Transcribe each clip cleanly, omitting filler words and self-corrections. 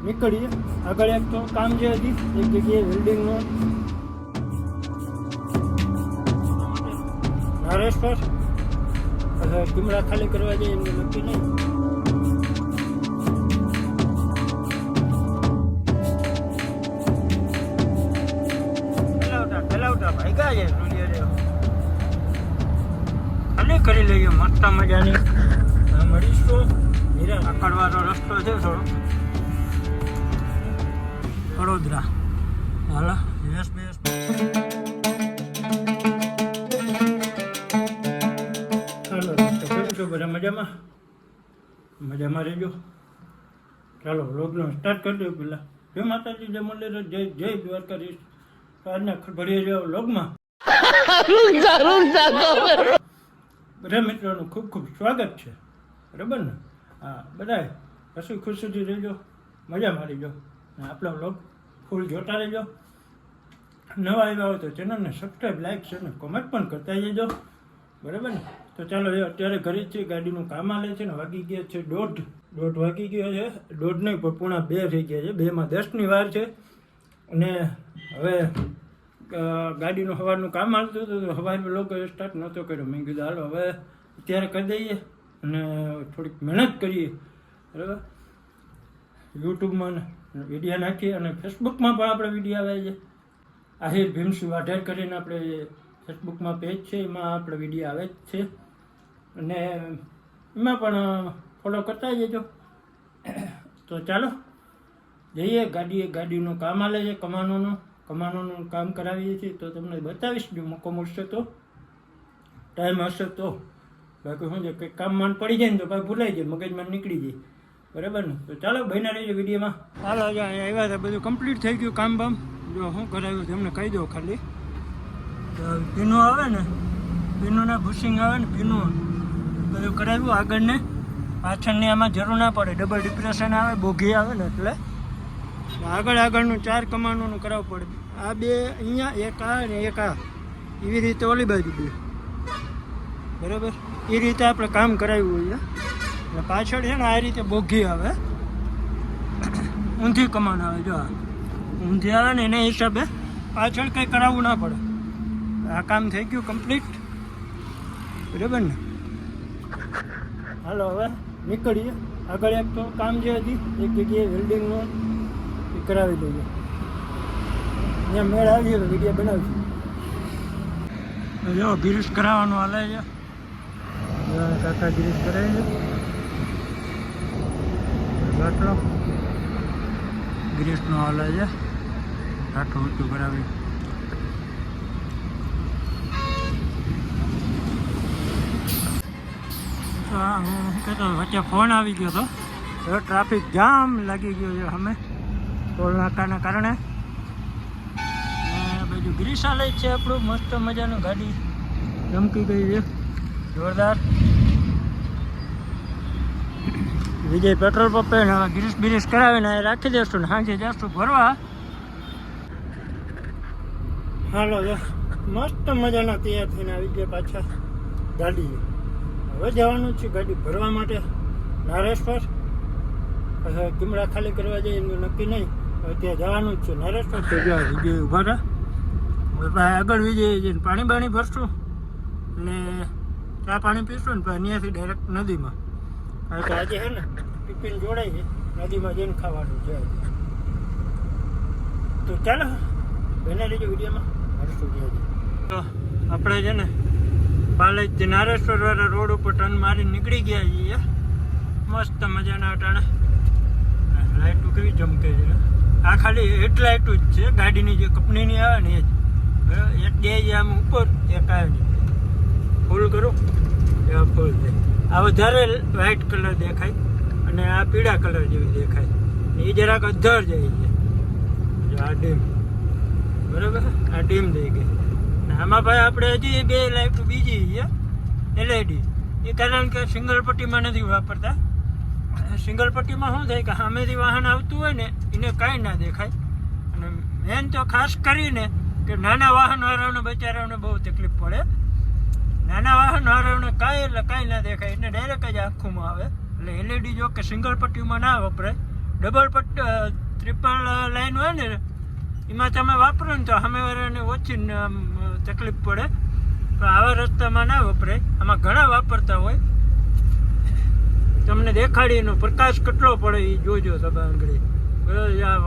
નીકળીએ આગળ. એક તો કામ છે હજી એક જગ્યાએ વેલ્ડિંગનું નારેશ્વર કિમડા ખાલી કરવા જઈએ એમને નક્કી નહીં. ફેલાવતા ભાગ્યા છે ખાલી કરી લઈએ મસ્ત મજાની. મળીશું હીરા આકડવાનો રસ્તો છે થોડો વડોદરા. હાલો બેસ ચાલો કેમ છો બધા? મજામાં રહેજો. ચાલો વ્લોગનો સ્ટાર્ટ કરી દો. પેલા જય માતાજી, જય મુરલીધર, જય દ્વારકાધીશ. આજના ભરીએ જાઓ વ્લોગમાં. બધા મિત્રોનું ખૂબ ખૂબ સ્વાગત છે, બરાબર ને? હા, બધા હસી ખુશીથી રહેજો, મજા મારી જો. આપણા વ્લોગ ફૂલ જોતા રહેજો. નવા આવ્યા હોય તો ચેનલને સબસ્ક્રાઈબ, લાઈક છે ને કોમેન્ટ પણ કરતા જજો, બરાબર ને? તો ચાલો એ અત્યારે ઘરે છે, ગાડીનું કામ આલે છે ને વાગી ગયા છે દોઢ વાગી ગયો છે. દોઢ નહીં પણ પૂણા 2 થઈ ગયા છે. 2માં 10ની વાર છે. અને હવે ગાડીનું સવારનું કામ હાલતું હતું તો સવારે લોકો સ્ટાર્ટ નહોતો કર્યો. મેં કીધું હાલો હવે અત્યારે કરી દઈએ અને થોડીક મહેનત કરીએ, બરાબર? યુટ્યુબમાં વિડીયો નાખીએ અને ફેસબુકમાં પણ આપણે વિડીયો આવે છે. આહિર ભીમસુ વાઢેર કરીને આપણે ફેસબુકમાં પેજ છે, એમાં આપણે વિડીયો આવે જ છે. અને એમાં પણ ફોલો કરતા જજો. તો ચાલો જઈએ. ગાડીનું કામ હાલે છે, કમાનોનું કામ કરાવીએ છીએ. તો તમને બતાવીશ જો મોકો મળશે તો, ટાઈમ હશે તો. બાકી શું છે કંઈક કામ માંડ પડી જાય ને તો ભાઈ ભૂલાઈ જાય, મગજમાં નીકળી જાય, બરાબર ને? તો ચાલો બન્યા રહીજો વિડીયોમાં. હાલો અહીંયા આવ્યા હતા, બધું કમ્પ્લીટ થઈ ગયું કામ બામ. જો શું કરાવ્યું તમને કહી દો ખાલી. પીનું આવે ને, પીનુંના બુશિંગ આવે ને, પીનું બધું કરાવ્યું. આગળને પાછળની આમાં જરૂર ના પડે, ડબલ ડિપ્રેશન આવે, બોઘી આવે ને એટલે આગળનું 4 કમાનોનું કરાવવું પડે. આ 2 અહીંયા, એક આ ને એક આ, એવી રીતે ઓલી બાજુ 2, બરાબર? એ રીતે આપણે કામ કરાવ્યું હોય. એટલે પાછળ છે ને આ રીતે બોઘી આવે, ઊંધી કમાન આવે. જો આ ઊંધી આવે ને એના હિસાબે પાછળ કંઈ કરાવવું ના પડે. આ કામ થઈ ગયું કમ્પ્લીટ, બરાબર ને? હાલો હવે નીકળીએ આગળ. એક તો કામ છે હજી એક જગ્યાએ વેલ્ડિંગનું, એ કરાવી લઈએ. અહીંયા મેળ આવીએ તો વિડીયો બનાવીશું. જો ગિરીશ કરાવવાનું હાલે છે. કાકા ગિરીશ કરાવી છે. આટલો ગિરીશનો હાલે છે, આટલું ઊંચું કરાવી. હા, હું કહેતો વચ્ચે ફોન આવી ગયો હતો. હવે ટ્રાફિક જામ લાગી ગયો છે અમે ટોલ નાકાના કારણે. બાજુ ગિરીશ હાલે છે આપણું મસ્ત મજાનું. ગાડી ચમકી ગઈ છે જોરદાર. વિજય પેટ્રોલ પંપે હવે ગિરીશ કરાવીને રાખી દઈશું ને સાંજે જઈશું ભરવા. હાલો મસ્ત મજાના તૈયાર થઈને આવી ગયા પાછા ગાડી. હવે જવાનું છે ગાડી ભરવા માટે નારેશ્વર. કિમડા ખાલી કરવા જઈએ એનું નક્કી નહીં. ત્યાં જવાનું જ છે નારેશ્વર. તો જો વિજય ઊભા હતા. હવે આગળ વિજય જઈને પાણી ભરશું ને ચા પાણી પીશું ને અહીંયાથી ડાયરેક્ટ નદીમાં. કારણ કે આજે છે ને ટિફિન જોડાય છે, નદીમાં જઈને ખાવાનું છે. તો ચાલો બને લેજો વિડીયોમાં. તો આપણે છે ને પાલેજથી નારેશ્વર વાળા રોડ ઉપર ટર્ન મારી નીકળી ગયા છીએ. મસ્ત મજાના અટાણે લાઇટો કેવી ચમકે છે. આ ખાલી હેડલાઇટો જ છે ગાડીની, જે કંપનીની આવે ને એ જ. એક બે આમ ઉપર, એક આવે ફૂલ કરું એ ફૂલ છે. આ વધારે વ્હાઇટ કલર દેખાય અને આ પીળા કલર જેવી દેખાય. એ જરાક અધર જાય છે. આ ડીમ, બરાબર? આ ડીમ થઈ ગઈ. આમાં ભાઈ આપણે હજી 2 લાઇટો બીજી છે LED. એ કારણ કે સિંગલ પટ્ટીમાં નથી વાપરતા. સિંગલ પટ્ટીમાં શું થાય કે સામેથી વાહન આવતું હોય ને એને કાંઈ ના દેખાય. અને મેન તો ખાસ કરીને કે નાના વાહનવાળાઓને બચારાઓને બહુ તકલીફ પડે. નાના વાહનવાળાઓને કાંઈ ના દેખાય, એને ડાયરેક્ટ જ આંખોમાં આવે. એટલે LED જો કે સિંગલ પટ્ટીમાં ના વપરાય, ટ્રિપલ લાઈન હોય ને એમાં તમે વાપરો ને તો સામેવાળાને ઓછી તકલીફ પડે, તો આવા રસ્તામાં ના વપરાય. આમાં ઘણા વાપરતા હોય. તમને દેખાડીનો પ્રકાશ કેટલો પડે એ જોજો તમે આંગળી.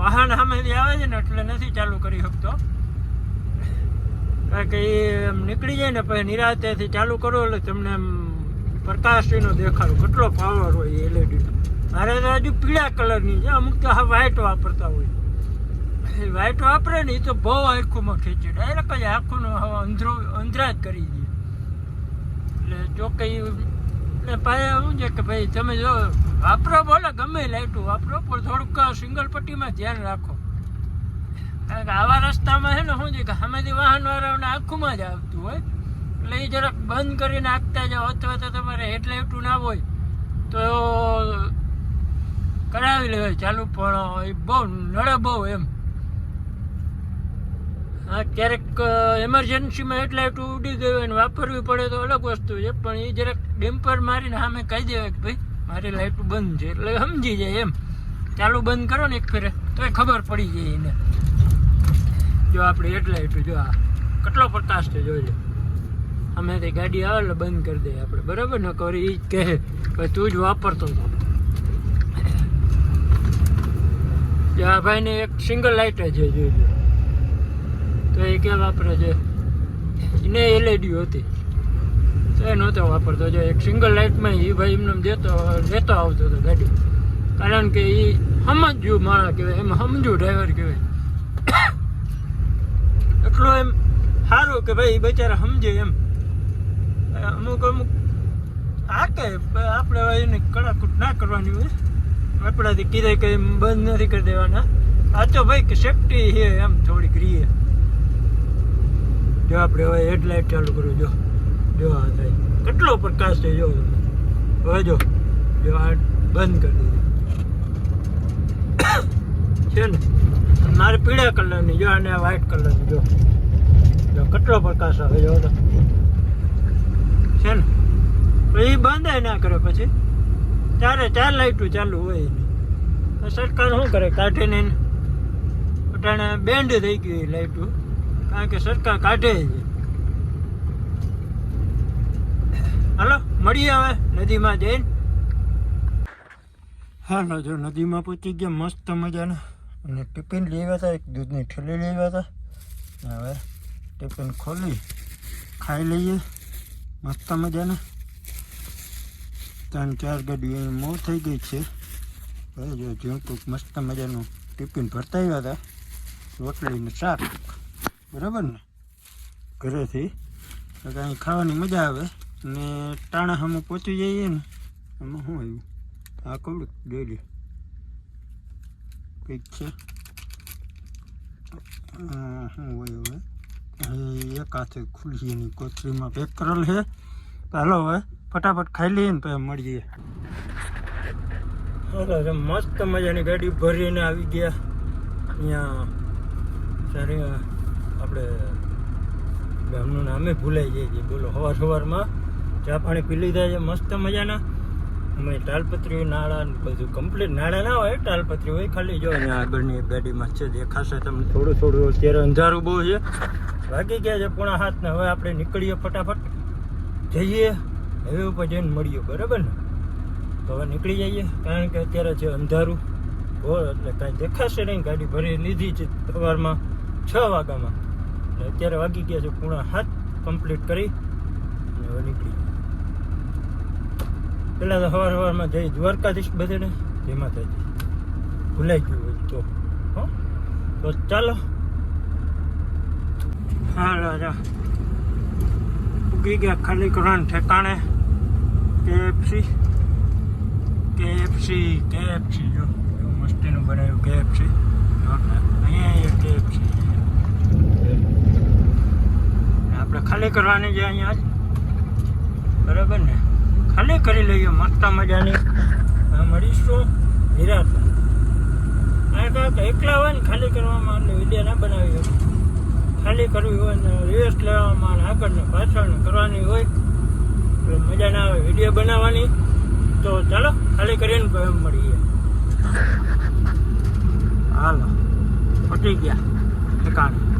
વાહન સામેથી આવે છે ને એટલે નથી ચાલુ કરી શકતો, કારણ કે એ નીકળી જાય ને પછી નિરાંતેથી ચાલુ કરો એટલે તમને પ્રકાશ એનો દેખાડો કેટલો પાવર હોય એલઈડીનો. મારે તો હજુ પીળા કલરની છે, અમુક તો હા વ્હાઈટ વાપરતા હોય. વ્હાઈટ વાપરે ને એ તો બહુ આંખોમાં ખેંચે, ડાયરેક્ટ જ આંખોનો અંધરા જ કરી દે. એટલે જો કંઈ એટલે પાછા શું છે કે ભાઈ તમે જો વાપરો બોલે ગમે લાઇટો વાપરો, પણ થોડુંક સિંગલ પટ્ટીમાં ધ્યાન રાખો. કારણ કે આવા રસ્તામાં છે ને શું છે કે સામેથી વાહનવાળાઓને આંખોમાં જ આવતું હોય, એટલે એ જરાક બંધ કરીને આંકતા જાઓ, અથવા તો તમારે હેડલાઇટું ના હોય તો કરાવી લેવાય ચાલુ. પણ એ બહુ નડે બહુ એમ. હા, ક્યારેક એમરજન્સીમાં હેડલાઇટ ઉડી ગઈ હોય ને વાપરવી પડે તો અલગ વસ્તુ છે, પણ એ જરાક ડેમ્પર મારીને સામે કહી દેવાય કે ભાઈ મારી લાઇટું બંધ છે, એટલે સમજી જાય એમ. ચાલુ બંધ કરો ને એક ફેરે તોય ખબર પડી જાય એને. જો આપણે હેડલાઇટ જો આ કેટલો પ્રકાશ છે જોજો. અમેથી ગાડી આવે એટલે બંધ કરી દઈએ આપણે, બરાબર ને? કરી એ જ કહે કે તું જ વાપરતો હતો. જો આ ભાઈને એક સિંગલ લાઇટ છે જોઈ લો, તો એ ક્યાં વાપરે છે? એને એલઈડી હતી તો એ નહોતો વાપરતો. જો એક સિંગલ લાઇટમાં એ ભાઈ એમને લેતો આવતો હતો ગાડી, કારણ કે એ સમજ્યું માણા કહેવાય, એમ સમજ્યું ડ્રાઈવર કહેવાય. એટલો એમ સારું કે ભાઈ બચારા સમજે એમ. અમુક હાકે આપણે એને કડાકૂટ ના કરવાની હોય, આપણાથી કીધે કંઈ બંધ નથી કરી દેવાના. આ તો ભાઈ કે સેફટી છે એમ થોડીક રીએ. જો આપણે હવે હેડલાઇટ ચાલુ કરું, જો આ થાય કેટલો પ્રકાશ છે. જો હવે જો આ બંધ કરી દીધી છે ને. મારે પીળા કલરની જો, અને વ્હાઈટ કલરની જો કેટલો પ્રકાશ આવે જો તો છે ને. એ બંધ ના કરે પછી ચાર લાઇટો ચાલુ હોય એની. સરકાર શું કરે, કાઢીને અટાણે બેન્ડ થઈ ગયું લાઇટો, કારણ કે સરકાર કાઢે છે. હાલો મળીએ હવે નદીમાં જઈને. હાલો જો નદીમાં પહોંચી ગયા મસ્ત મજાના, અને ટિફિન લેવા હતા, એક દૂધની થેલી લેવા હતા. હવે ટિફિન ખોલી ખાઈ લઈએ મસ્ત મજાના. 3-4 ગાડીઓ મોર થઈ ગઈ છે. હવે જો ઝીણકુક મસ્ત મજાનું ટિફિન ભરતા આવ્યા હતા, રોટલીને શાક, બરાબર ને? ઘરેથી તો કાંઈ ખાવાની મજા આવે. ને ટાણા સામે પહોંચી જઈએ ને એમાં શું આવ્યું આ કહું ડેલી કંઈક છે. શું હોય હવે એક હાથે ખુલ્લી એની કોથળીમાં પેક કરેલ છે. તો હાલો હવે ફટાફટ ખાઈ લઈએ ને પછી મળીએ. મસ્ત મજાની ગાડી ભરીને આવી ગયા અહીંયા. સારી આપણે ગામનું નામે ભૂલાઈ જાય છે. બોલો સવારમાં ચા પાણી પી લીધા છે મસ્ત મજાના. અમે તાલપત્રી નાળા બધું કમ્પ્લીટ, નાળા ના હોય તાલપત્રી હોય ખાલી. જો અહીંયા આગળની એક ગાડીમાં છે, દેખાશે તમને થોડું. અત્યારે અંધારું બહુ છે, વાગી ગયા છે 7:30 ને. હવે આપણે નીકળીએ ફટાફટ, જઈએ હવે ઉપર જઈને મળીએ, બરાબર ને? તો હવે નીકળી જઈએ, કારણ કે અત્યારે છે અંધારું ઘોર, એટલે કાંઈ દેખાશે નહીં. ગાડી ભરી લીધી છે સવારમાં 6 વાગ્યામાં, એટલે અત્યારે વાગી ગયા છે 7:30 કમ્પ્લીટ કરી હવે નીકળી. પેલા તો સવારમાં જઈ દ્વારકાધીશ બધાને જય માતાજી, ભૂલાઈ ગયું હોય તો તો ચાલો. હા રાજા ઉગી ગયા ખાલી કરવાનું ઠેકાણે. KFC જો એવું મસ્તીનું બનાવ્યું KFC. અહીંયા KFC આપણે ખાલી કરવાની છે અહીંયા જ, બરાબર ને? ખાલી કરી લઈએ મસ્ત મજાની. મળીશું નિરાત. કાંઈક એકલા હોય ને ખાલી કરવામાં, એટલે વિડીયો ના બનાવી હોય. ખાલી કરવી હોય ને રિવર્સ લેવામાં, આગળ ને પાછળ કરવાની હોય તો મજા ના આવે વિડીયો બનાવવાની. તો ચાલો ખાલી કરીને મળીએ. પહોંચી ગયા ઠેકાણે.